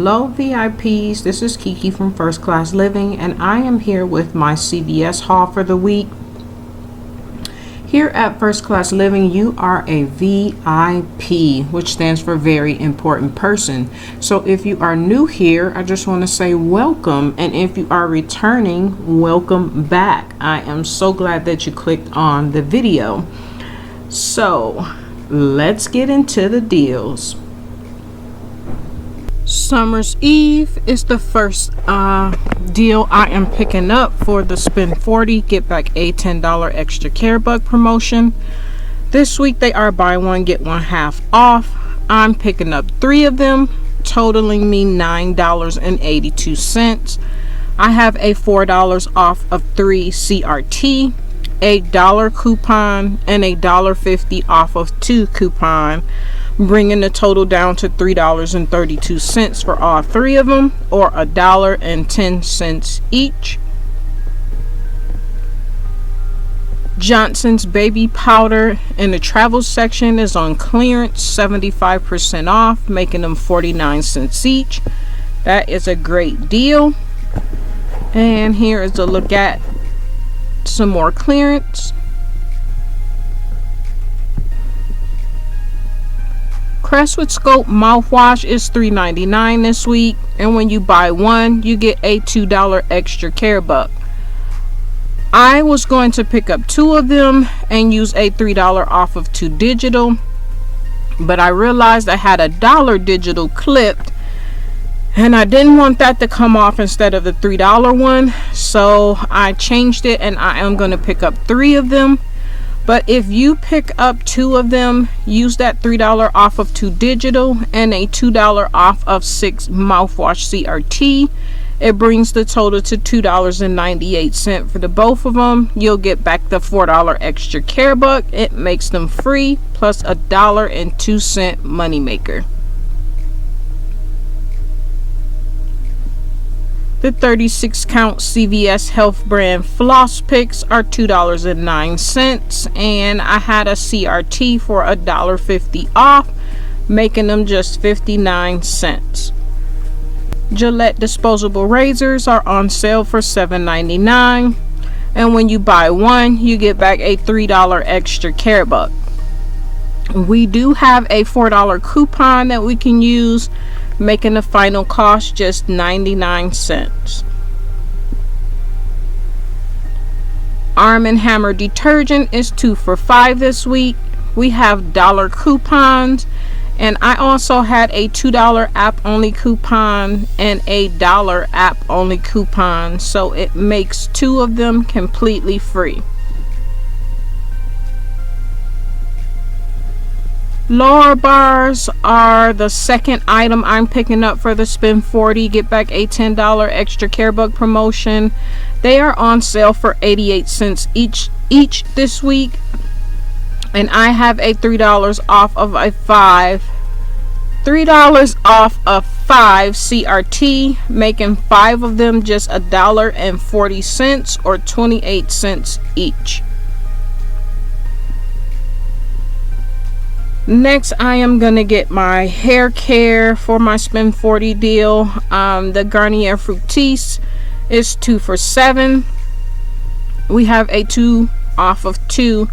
Hello VIPs, this is Kiki from First Class Living, and I am here with my CVS haul for the week. Here at First Class Living, you are a VIP, which stands for very important person. So if you are new here, I just want to say welcome, and if you are returning, welcome back. I am so glad that you clicked on the video. So let's get into the deals. Summer's Eve is the first deal I am picking up for the spend 40 get back a $10 extra care buck promotion. This week they are buy one get one half off. I'm picking up 3 of them, totaling me $9.82. I have a $4 off of 3 CRT, a $1 coupon, and a $1.50 off of 2 coupon, bringing the total down to $3.32 for all 3 of them, or $1.10 each. Johnson's baby powder in the travel section is on clearance, 75% off, making them 49 cents each. That is a great deal. And here is a look at some more clearance. Crestwood Scope mouthwash is $3.99 this week, and when you buy one, you get a $2 extra care buck. I was going to pick up 2 of them and use a $3 off of 2 digital, but I realized I had a $1 digital clipped, and I didn't want that to come off instead of the $3 one, so I changed it, and I am going to pick up 3 of them. But if you pick up 2 of them, use that $3 off of 2 digital and a $2 off of 6 mouthwash CRT. It brings the total to $2.98 for the both of them. You'll get back the $4 extra care buck. It makes them free, plus a $1.02 Moneymaker. The 36 count CVS Health brand floss picks are $2.09, and I had a CRT for $1.50 off, making them just 59 cents. Gillette disposable razors are on sale for $7.99, and when you buy one, you get back a $3 extra care buck. We do have a $4 coupon that we can use, making the final cost just 99 cents. Arm & Hammer detergent is 2 for $5 this week. We have $1 coupons, and I also had a $2 app only coupon and a $1 app only coupon, so it makes 2 of them completely free. Lower bars are the second item I'm picking up for the spend 40 get back a $10 extra care buck promotion. They are on sale for 88 cents each this week, and I have a $3 off of a $3 off of 5 CRT, making 5 of them just $1.40 or 28 cents each. Next, I am gonna get my hair care for my spend 40 deal. The Garnier Fructis is 2 for $7. We have a 2 off of 2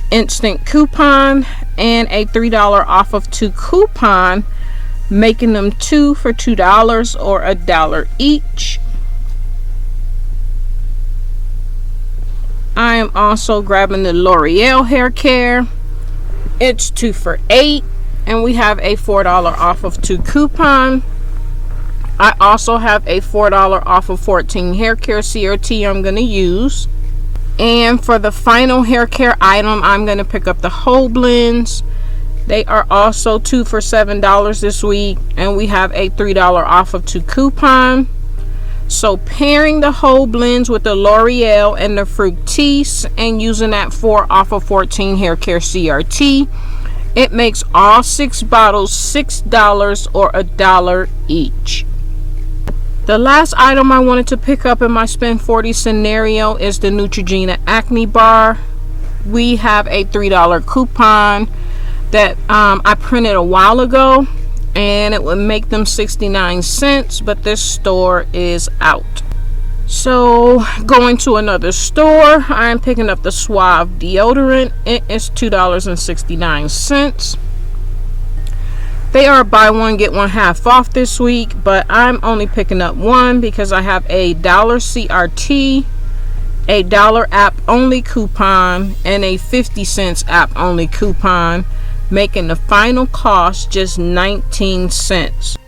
instant coupon and a $3 off of 2 coupon, making them 2 for $2 or $1 each. I am also grabbing the L'Oreal hair care. It's 2 for $8, and we have a $4 off of 2 coupon. I also have a $4 off of 14 hair care CRT I'm going to use. And for the final hair care item, I'm going to pick up the whole blends. They are also 2 for $7 this week, and we have a $3 off of 2 coupon. So pairing the whole blends with the L'Oreal and the Fructis and using that 4 off of 14 hair care CRT, it makes all 6 bottles $6 or $1 each. The last item I wanted to pick up in my spend 40 scenario is the Neutrogena Acne Bar. We have a $3 coupon that I printed a while ago, and it would make them 69 cents, but this store is out. So going to another store, I'm picking up the Suave deodorant. It is $2.69. They are buy one get one half off this week, but I'm only picking up one because I have a dollar CRT, a dollar app only coupon, and a 50 cents app only coupon, making the final cost just 19 cents.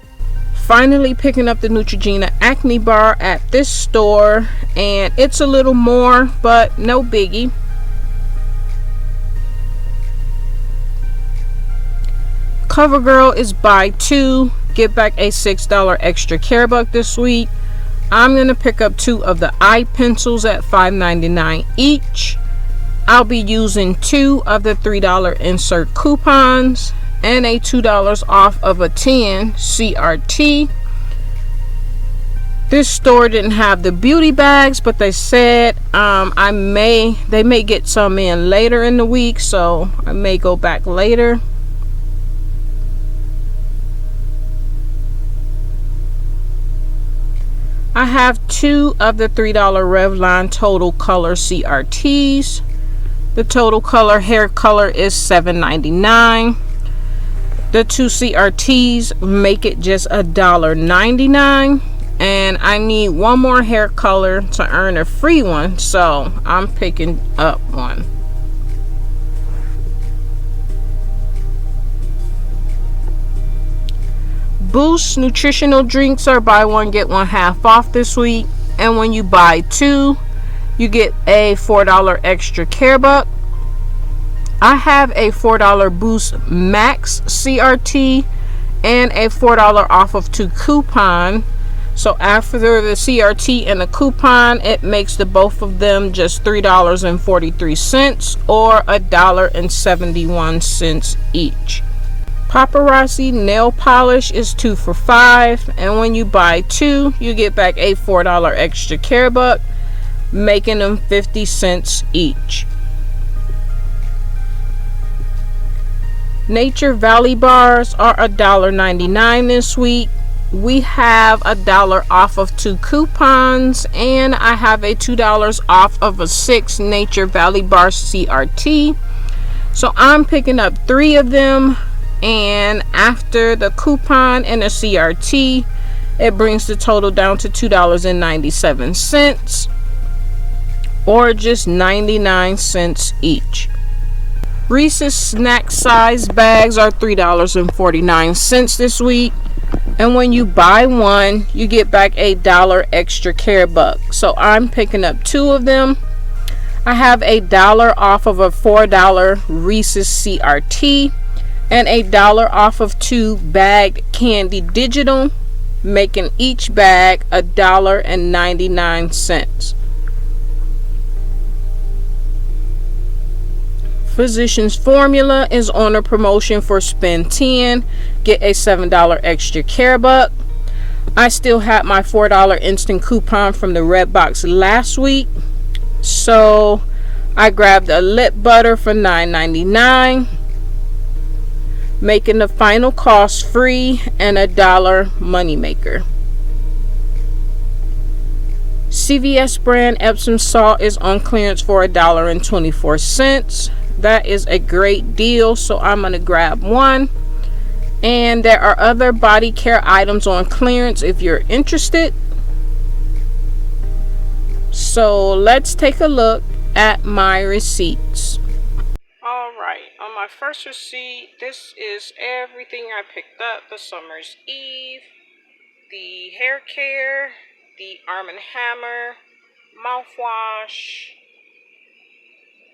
Finally picking up the Neutrogena acne bar at this store, and it's a little more, but no biggie. CoverGirl is buy two get back a $6 extra care buck this week. I'm going to pick up two of the eye pencils at $5.99 each. I'll be using two of the $3 insert coupons and a $2 off of a 10 CRT. This store didn't have the beauty bags, but they said they may get some in later in the week, so I may go back later. I have two of the $3 Revlon Total Color CRTs. The Total Color hair color is $7.99. The two CRTs make it just $1.99. And I need one more hair color to earn a free one, so I'm picking up one. Boost nutritional drinks are buy one get one half off this week, and when you buy two you get a $4 extra care buck. I have a $4 Boost Max CRT and a $4 off of two coupon, so after the CRT and the coupon, it makes the both of them just $3.43 or $1.71 each. Paparazzi nail polish is 2 for $5, and when you buy two you get back a $4 extra care buck, making them 50 cents each. Nature Valley bars are $1.99 this week. We have $1 off of two coupons, and I have a $2 off of a 6 Nature Valley bar CRT, so I'm picking up 3 of them. And after the coupon and the CRT, it brings the total down to $2.97 or just 99 cents each. Reese's snack size bags are $3.49 this week, and when you buy one you get back a $1 extra care buck, so I'm picking up 2 of them. I have a $1 off of a $4 Reese's CRT and a $1 off of 2 bagged candy digital, making each bag $1.99. Physicians Formula is on a promotion for spend 10 get a $7 extra care buck. I still had my $4 instant coupon from the red box last week, so I grabbed a lip butter for $9.99, making the final cost free and $1 Moneymaker. CVS brand Epsom salt is on clearance for $1.24. That is a great deal, so I'm going to grab one. And there are other body care items on clearance if you're interested. So let's take a look at my receipts. Alright, on my first receipt, this is everything I picked up. The Summer's Eve, the hair care, the Arm & Hammer, mouthwash,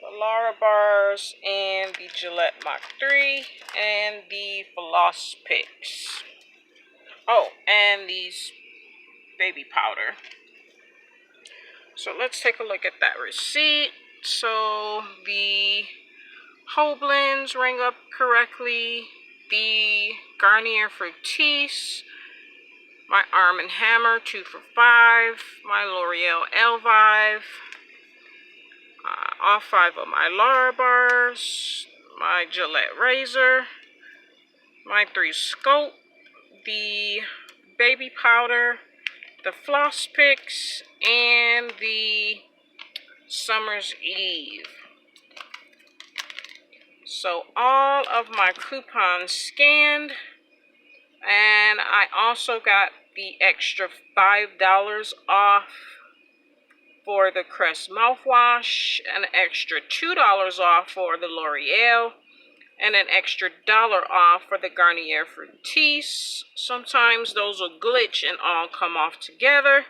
the Lara bars, and the Gillette Mach 3, and the floss picks. Oh, and these baby powder. So let's take a look at that receipt. So the whole blends rang up correctly. The Garnier Fructis, my Arm & Hammer 2 for $5, my L'Oreal Elvive, all 5 of my Lara bars, my Gillette razor, my 3 scope, the baby powder, the floss picks, and the Summer's Eve. So all of my coupons scanned, and I also got the extra $5 off for the Crest mouthwash, an extra $2 off for the L'Oreal, and an extra $1 off for the Garnier Fructis. Sometimes those will glitch and all come off together.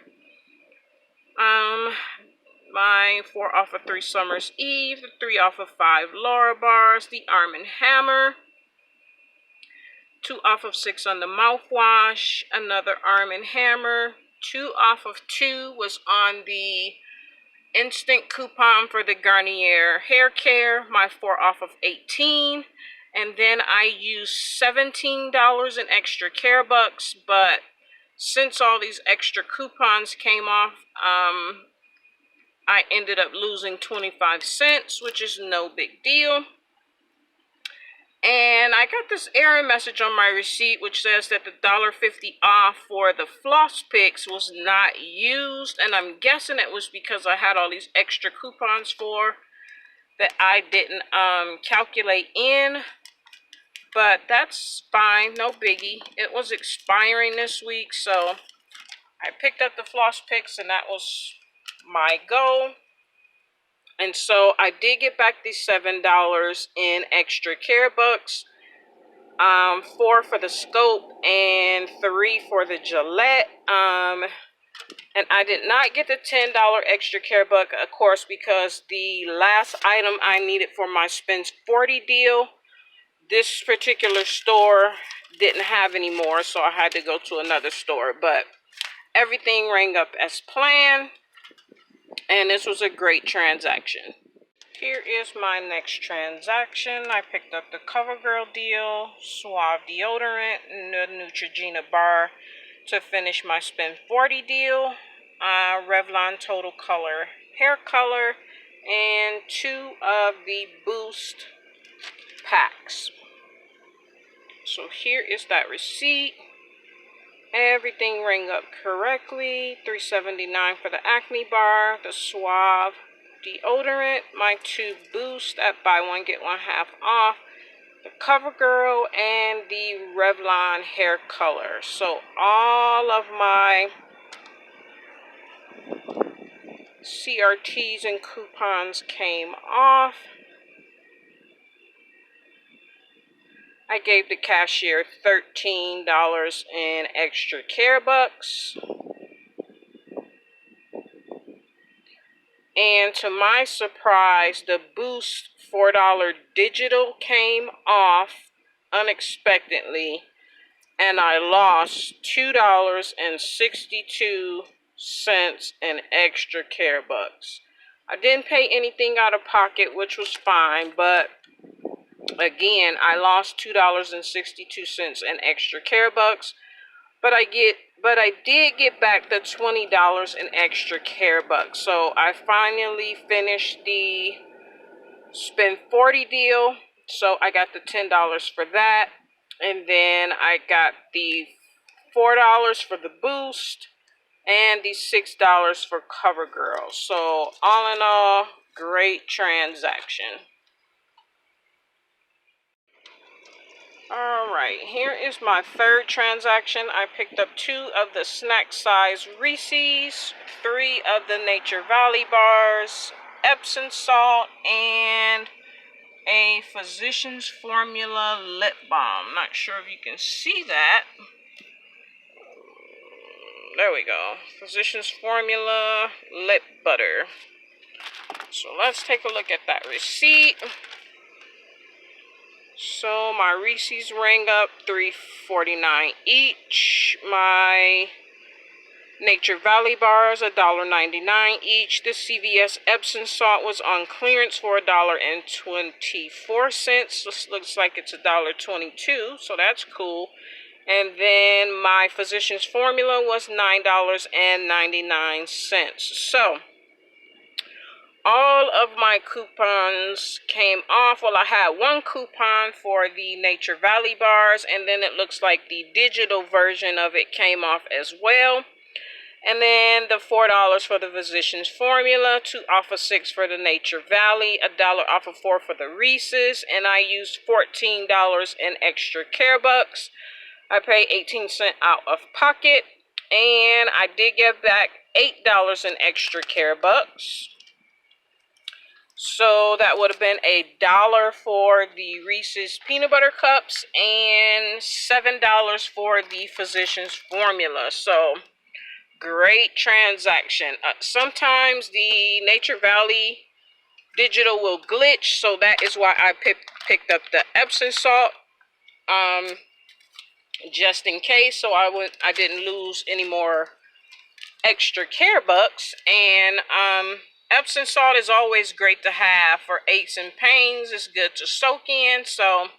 My 4 off of 3 Summer's Eve, the 3 off of 5 Laura bars, the Arm & Hammer, 2 off of 6 on the mouthwash, another Arm & Hammer, 2 off of 2 was on the instant coupon for the Garnier hair care, my 4 off of 18, and then I used $17 in extra care bucks, but since all these extra coupons came off, I ended up losing 25 cents, which is no big deal. And I got this error message on my receipt which says that the $1.50 off for the floss picks was not used, and I'm guessing it was because I had all these extra coupons for that I didn't calculate in, but that's fine, no biggie. It was expiring this week, so I picked up the floss picks and that was my goal. And so I did get back the $7 in extra care bucks, 4 for the scope and 3 for the Gillette. And I did not get the $10 extra care buck, of course, because the last item I needed for my spends 40 deal, this particular store didn't have any more, so I had to go to another store. But everything rang up as planned, and this was a great transaction. Here is my next transaction. I picked up the CoverGirl deal, Suave deodorant, and the Neutrogena bar to finish my spend 40 deal, Revlon Total Color hair color, and 2 of the Boost packs. So here is that receipt. Everything rang up correctly. $3.79 for the Acne bar, the Suave deodorant, my 2 Boost at buy one get one half off, the CoverGirl, and the Revlon hair color. So all of my CRTs and coupons came off. I gave the cashier $13 in extra care bucks. And to my surprise, the Boost $4 digital came off unexpectedly, and I lost $2.62 in extra care bucks. I didn't pay anything out of pocket, which was fine, but again, I lost $2.62 in extra care bucks. But I did get back the $20 in extra care bucks. So I finally finished the spend 40 deal. So I got the $10 for that. And then I got the $4 for the Boost and the $6 for CoverGirl. So all in all, great transaction. Alright, here is my third transaction. I picked up 2 of the snack size Reese's, 3 of the Nature Valley bars, Epsom salt, and a Physicians Formula lip balm. Not sure if you can see that. There we go. Physicians Formula lip butter. So let's take a look at that receipt. So my Reese's rang up $3.49 each. My Nature Valley bars $1.99 each. The CVS Epsom salt was on clearance for $1.24. This looks like it's $1.22, so that's cool. And then my Physicians Formula was $9.99. So all of my coupons came off. Well, I had one coupon for the Nature Valley bars, and then it looks like the digital version of it came off as well. And then the $4 for the Physicians Formula, 2 off of 6 for the Nature Valley, $1 off of 4 for the Reese's, and I used $14 in extra care bucks. I paid 18 cents out of pocket, and I did get back $8 in extra care bucks. So that would have been $1 for the Reese's Peanut Butter Cups and $7 for the Physicians Formula. So great transaction. Sometimes the Nature Valley digital will glitch, so that is why I picked up the Epsom salt, just in case, so I didn't lose any more extra care bucks. And Epsom salt is always great to have for aches and pains. It's good to soak in. So,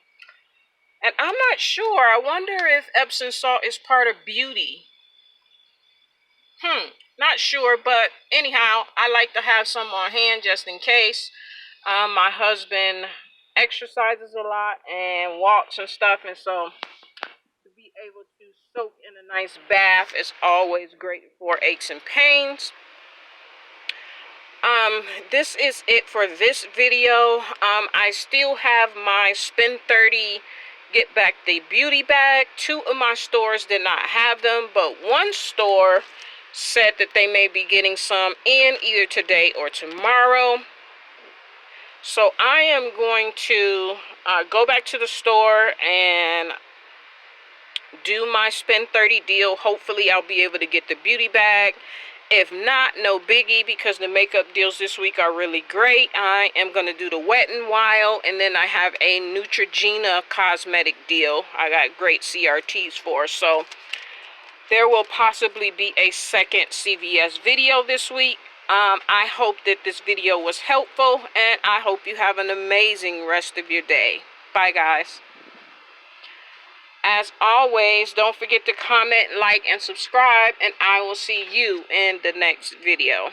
and I'm not sure. I wonder if Epsom salt is part of beauty. Not sure, but anyhow, I like to have some on hand just in case. My husband exercises a lot and walks and stuff, and so to be able to soak in a nice bath is always great for aches and pains. This is it for this video. I still have my spend 30 get back the beauty bag. 2 of my stores did not have them, but one store said that they may be getting some in either today or tomorrow. So I am going to go back to the store and do my spend 30 deal. Hopefully I'll be able to get the beauty bag. If not, no biggie, because the makeup deals this week are really great. I am going to do the Wet n Wild, and then I have a Neutrogena cosmetic deal I got great CRTs for. So there will possibly be a second CVS video this week. I hope that this video was helpful, and I hope you have an amazing rest of your day. Bye, guys. As always, don't forget to comment, like, and subscribe, and I will see you in the next video.